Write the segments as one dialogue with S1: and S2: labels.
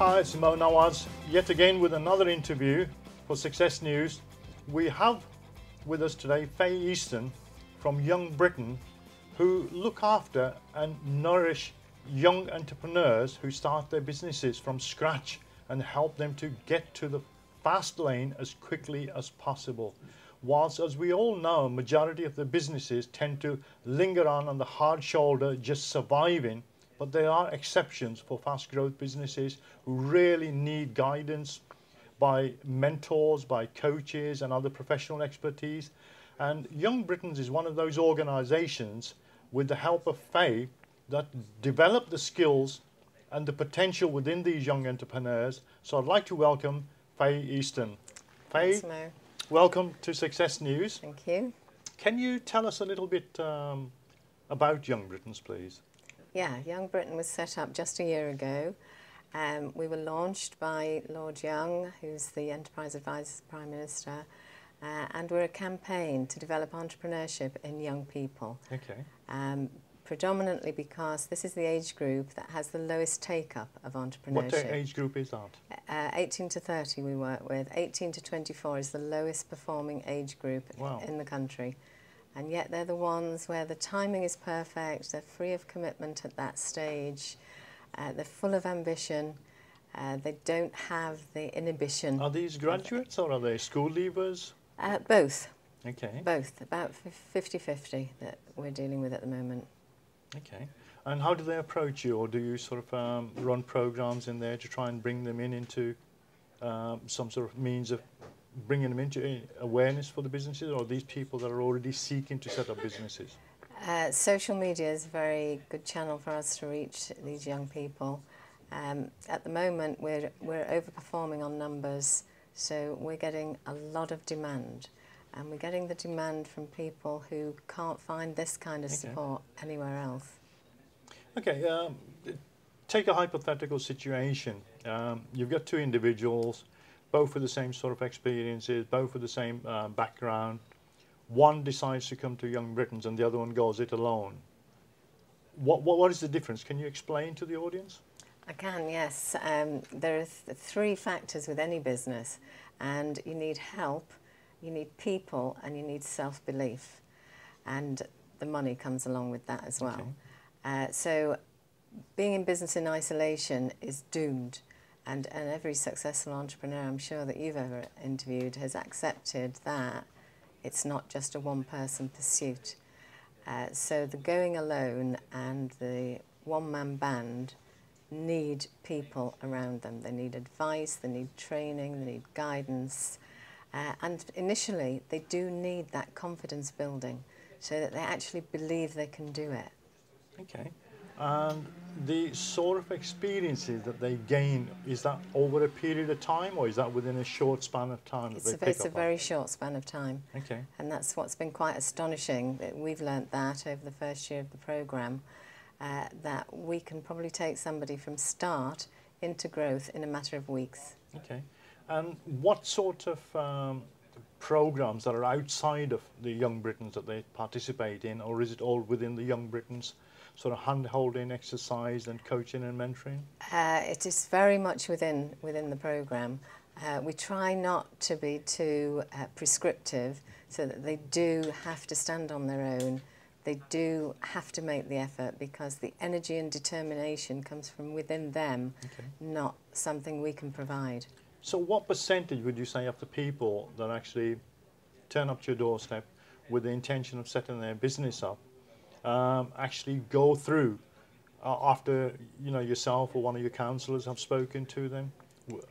S1: Hi, it's Mo Nawaz, yet again with another interview for Success News. We have with us today Fay Easton from Young Britain, who look after and nourish young entrepreneurs who start their businesses from scratch and help them to get to the fast lane as quickly as possible. Whilst, as we all know, majority of the businesses tend to linger on the hard shoulder, just surviving, but there are exceptions for fast growth businesses who really need guidance by mentors, by coaches and other professional expertise. And Young Britons is one of those organizations, with the help of Fay, that develop the skills and the potential within these young entrepreneurs. So I'd like to welcome Fay Easton. Fay,
S2: Thanks, Mo.
S1: Welcome to Success News.
S2: Thank you.
S1: Can you tell us a little bit about Young Britons, please?
S2: Yeah, Young Britain was set up just a year ago. We were launched by Lord Young, who's the Enterprise Advisor to the Prime Minister, and we're a campaign to develop entrepreneurship in young people.
S1: Okay.
S2: Predominantly because this is the age group that has the lowest take-up of entrepreneurship.
S1: What age group is that?
S2: 18 to 30 we work with. 18 to 24 is the lowest performing age group in the country. And yet they're the ones where the timing is perfect, they're free of commitment at that stage, they're full of ambition, they don't have the inhibition.
S1: Are these graduates or are they school leavers?
S2: Both.
S1: Okay.
S2: Both, about 50-50 that we're dealing with at the moment.
S1: Okay. And how do they approach you, or do you sort of run programs in there to try and bring them into some sort of means of bringing them into awareness for the businesses, or are these people that are already seeking to set up businesses?
S2: Social media is a very good channel for us to reach these young people. At the moment, we're overperforming on numbers, so we're getting a lot of demand. And we're getting the demand from people who can't find this kind of support anywhere else. Okay,
S1: take a hypothetical situation. You've got two individuals, both with the same sort of experiences, both with the same background. One decides to come to Young Britons and the other one goes it alone. What is the difference? Can you explain to the audience?
S2: I can, yes. There are three factors with any business, and you need help, you need people, and you need self-belief. And the money comes along with that as well. Okay. So being in business in isolation is doomed. And every successful entrepreneur, I'm sure, that you've ever interviewed has accepted that it's not just a one-person pursuit. So the going alone and the one-man band need people around them. They need advice, they need training, they need guidance. And initially, they do need that confidence building so that they actually believe they can do it. Okay.
S1: And the sort of experiences that they gain, is that over a period of time, or is that within a short span of time that they pick up on?
S2: It's a very short span of time.
S1: Okay.
S2: And that's what's been quite astonishing. That we've learnt that over the first year of the programme, that we can probably take somebody from start into growth in a matter of weeks.
S1: Okay. And what sort of programmes that are outside of the Young Britons that they participate in, or is it all within the Young Britons sort of hand-holding exercise and coaching and mentoring?
S2: It is very much within the programme. We try not to be too prescriptive, so that they do have to stand on their own. They do have to make the effort, because the energy and determination comes from within them, not something we can provide.
S1: So what percentage would you say of the people that actually turn up to your doorstep with the intention of setting their business up actually go through after yourself or one of your counsellors have spoken to them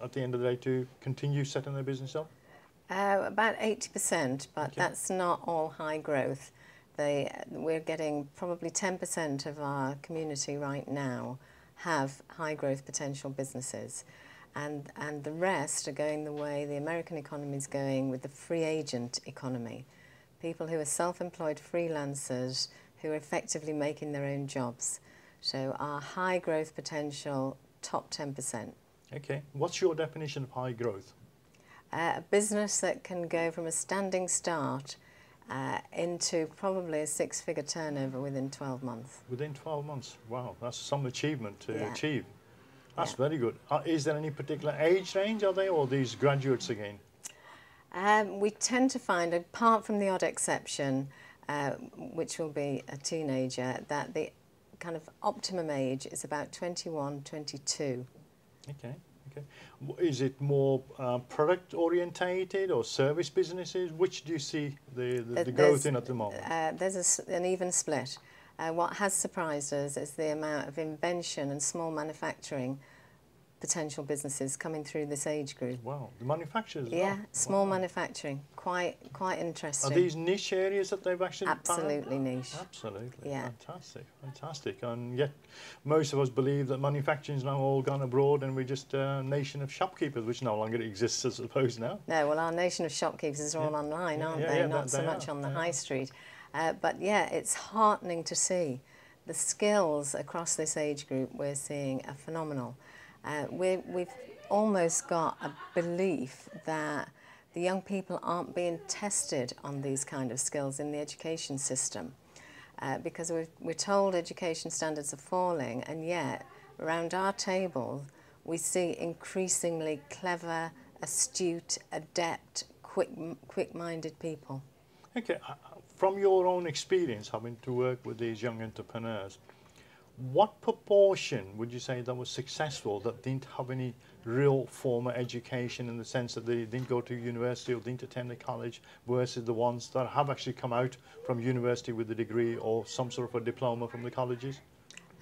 S1: at the end of the day to continue setting their business up?
S2: About 80%, but that's not all high growth. We're getting probably 10% of our community right now have high growth potential businesses. And the rest are going the way the American economy is going, with the free agent economy. People who are self-employed freelancers who are effectively making their own jobs. So our high growth potential, top 10%.
S1: Okay. What's your definition of high growth?
S2: A business that can go from a standing start into probably a six-figure turnover within 12 months.
S1: Within 12 months? Wow, that's some achievement to achieve. That's very good. Is there any particular age range, are they, or these graduates again?
S2: We tend to find, apart from the odd exception, which will be a teenager, that the kind of optimum age is about 21, 22.
S1: Okay, okay. Is it more product orientated or service businesses? Which do you see the growth in at the moment?
S2: There's an even split. What has surprised us is the amount of invention and small manufacturing potential businesses coming through this age group.
S1: Wow, the manufacturers.
S2: Yeah, small manufacturing, quite interesting.
S1: Are these niche areas that they've actually
S2: absolutely niche?
S1: Absolutely,
S2: yeah.
S1: Fantastic, fantastic. And yet, most of us believe that manufacturing's now all gone abroad, and we're just a nation of shopkeepers, which no longer exists, I suppose, now.
S2: No, well, our nation of shopkeepers are all online, aren't they? Not so much on the high street. But yeah, it's heartening to see the skills across this age group. We're seeing are phenomenal. We've almost got a belief that the young people aren't being tested on these kind of skills in the education system, because we're told education standards are falling, and yet around our table we see increasingly clever, astute, adept, quick-minded people.
S1: Okay, from your own experience having to work with these young entrepreneurs, what proportion would you say that was successful that didn't have any real formal education, in the sense that they didn't go to university or didn't attend a college, versus the ones that have actually come out from university with a degree or some sort of a diploma from the colleges?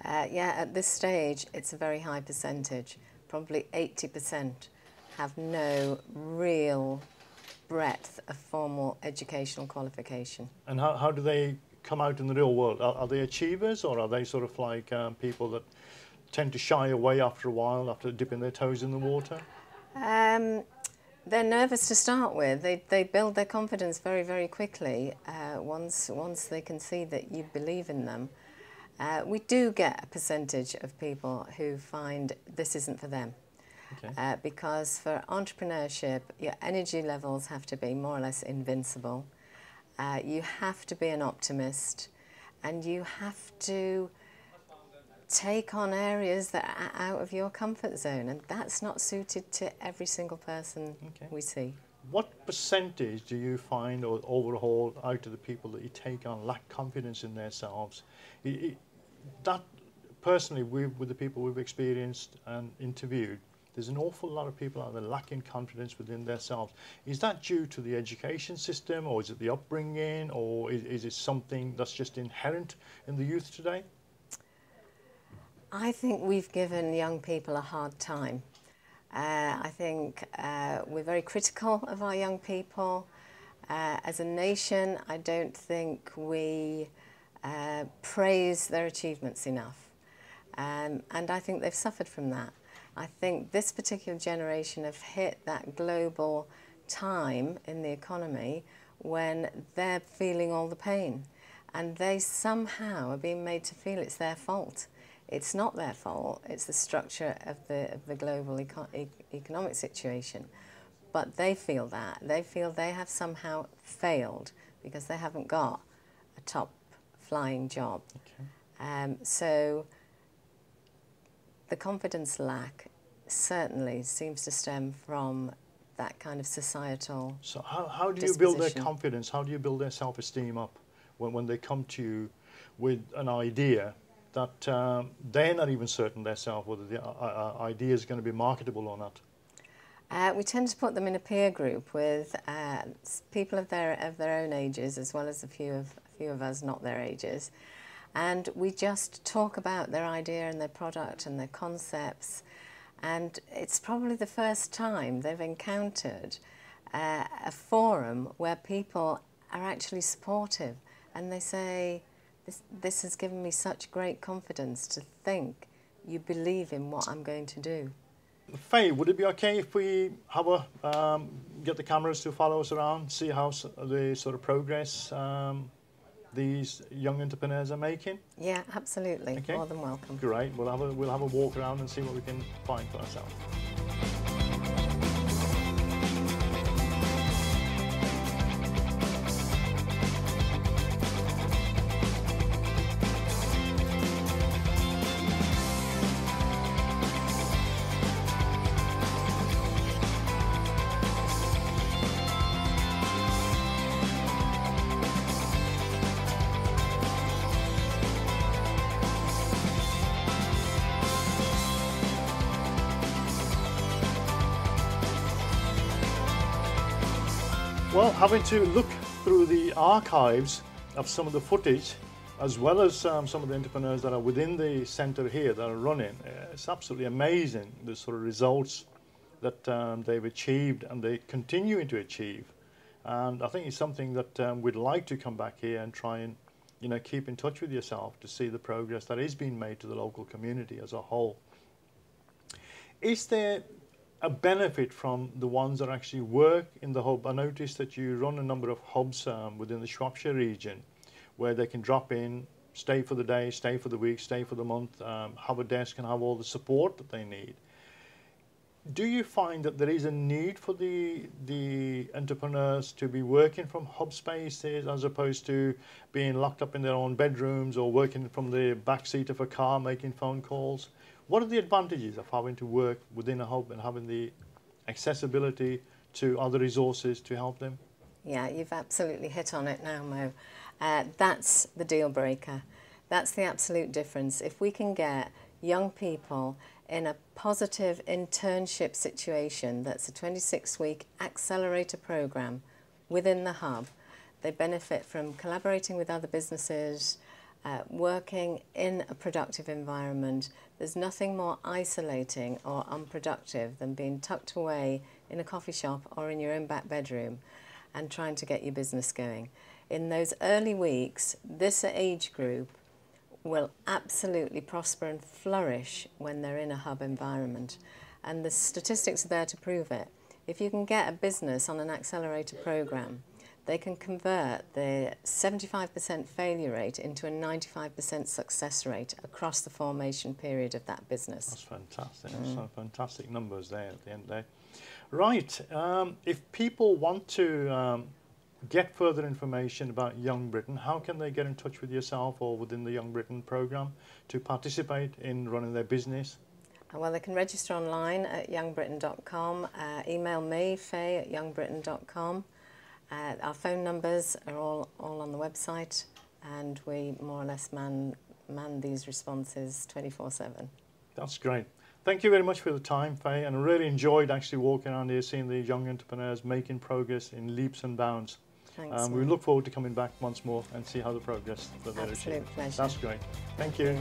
S2: Yeah, at this stage it's a very high percentage. Probably 80% have no real breadth of formal educational qualification.
S1: And how do they come out in the real world? Are they achievers, or are they sort of like people that tend to shy away after a while, after dipping their toes in the water?
S2: They're nervous to start with. They build their confidence very, very quickly once they can see that you believe in them. We do get a percentage of people who find this isn't for them. Okay. Because for entrepreneurship, your energy levels have to be more or less invincible. You have to be an optimist, and you have to take on areas that are out of your comfort zone, and that's not suited to every single person we see.
S1: What percentage do you find, or overall, out of the people that you take on lack confidence in themselves? That personally, with the people we've experienced and interviewed, there's an awful lot of people out there lacking confidence within themselves. Is that due to the education system, or is it the upbringing, or is it something that's just inherent in the youth today?
S2: I think we've given young people a hard time. I think we're very critical of our young people. As a nation, I don't think we praise their achievements enough. And I think they've suffered from that. I think this particular generation have hit that global time in the economy when they're feeling all the pain, and they somehow are being made to feel it's their fault. It's not their fault, it's the structure of the global economic situation. But they feel that. They feel they have somehow failed because they haven't got a top flying job. Okay. So the confidence lack certainly seems to stem from that kind of societal
S1: So how do you build their confidence? How do you build their self-esteem up when they come to you with an idea that they're not even certain themselves whether the idea is going to be marketable or not?
S2: We tend to put them in a peer group with people of their own ages, as well as a few of us not their ages. And we just talk about their idea and their product and their concepts. And it's probably the first time they've encountered a forum where people are actually supportive. And they say, this has given me such great confidence to think you believe in what I'm going to do.
S1: Fay, would it be okay if we have get the cameras to follow us around, see how the sort of progress these young entrepreneurs are making?
S2: Yeah, absolutely.
S1: Okay.
S2: More than welcome.
S1: Great. We'll have a walk around and see what we can find for ourselves. Well, having to look through the archives of some of the footage, as well as some of the entrepreneurs that are within the centre here that are running, it's absolutely amazing the sort of results that they've achieved and they're continuing to achieve. And I think it's something that we'd like to come back here and try and, you know, keep in touch with yourself to see the progress that is being made to the local community as a whole. Is there a benefit from the ones that actually work in the hub? I noticed that you run a number of hubs within the Shropshire region where they can drop in, stay for the day, stay for the week, stay for the month, have a desk and have all the support that they need. Do you find that there is a need for the entrepreneurs to be working from hub spaces as opposed to being locked up in their own bedrooms or working from the back seat of a car making phone calls? What are the advantages of having to work within a hub and having the accessibility to other resources to help them?
S2: Yeah, you've absolutely hit on it now, Mo. That's the deal breaker. That's the absolute difference. If we can get young people in a positive internship situation, that's a 26-week accelerator program within the hub, they benefit from collaborating with other businesses, working in a productive environment. There's nothing more isolating or unproductive than being tucked away in a coffee shop or in your own back bedroom and trying to get your business going. In those early weeks, this age group will absolutely prosper and flourish when they're in a hub environment. And the statistics are there to prove it. If you can get a business on an accelerator program, they can convert the 75% failure rate into a 95% success rate across the formation period of that business.
S1: That's fantastic. That's some fantastic numbers there at the end of the day. Right. If people want to get further information about Young Britain, how can they get in touch with yourself or within the Young Britain program to participate in running their business?
S2: Well, they can register online at youngbritain.com, email me, fay@youngbritain.com. Our phone numbers are all on the website, and we more or less man these responses 24/7.
S1: That's great. Thank you very much for the time, Fay, and I really enjoyed actually walking around here, seeing the young entrepreneurs making progress in leaps and bounds.
S2: Thanks.
S1: We look forward to coming back once more and see how the progress that they're achieving.
S2: Absolute pleasure.
S1: That's great. Thank you.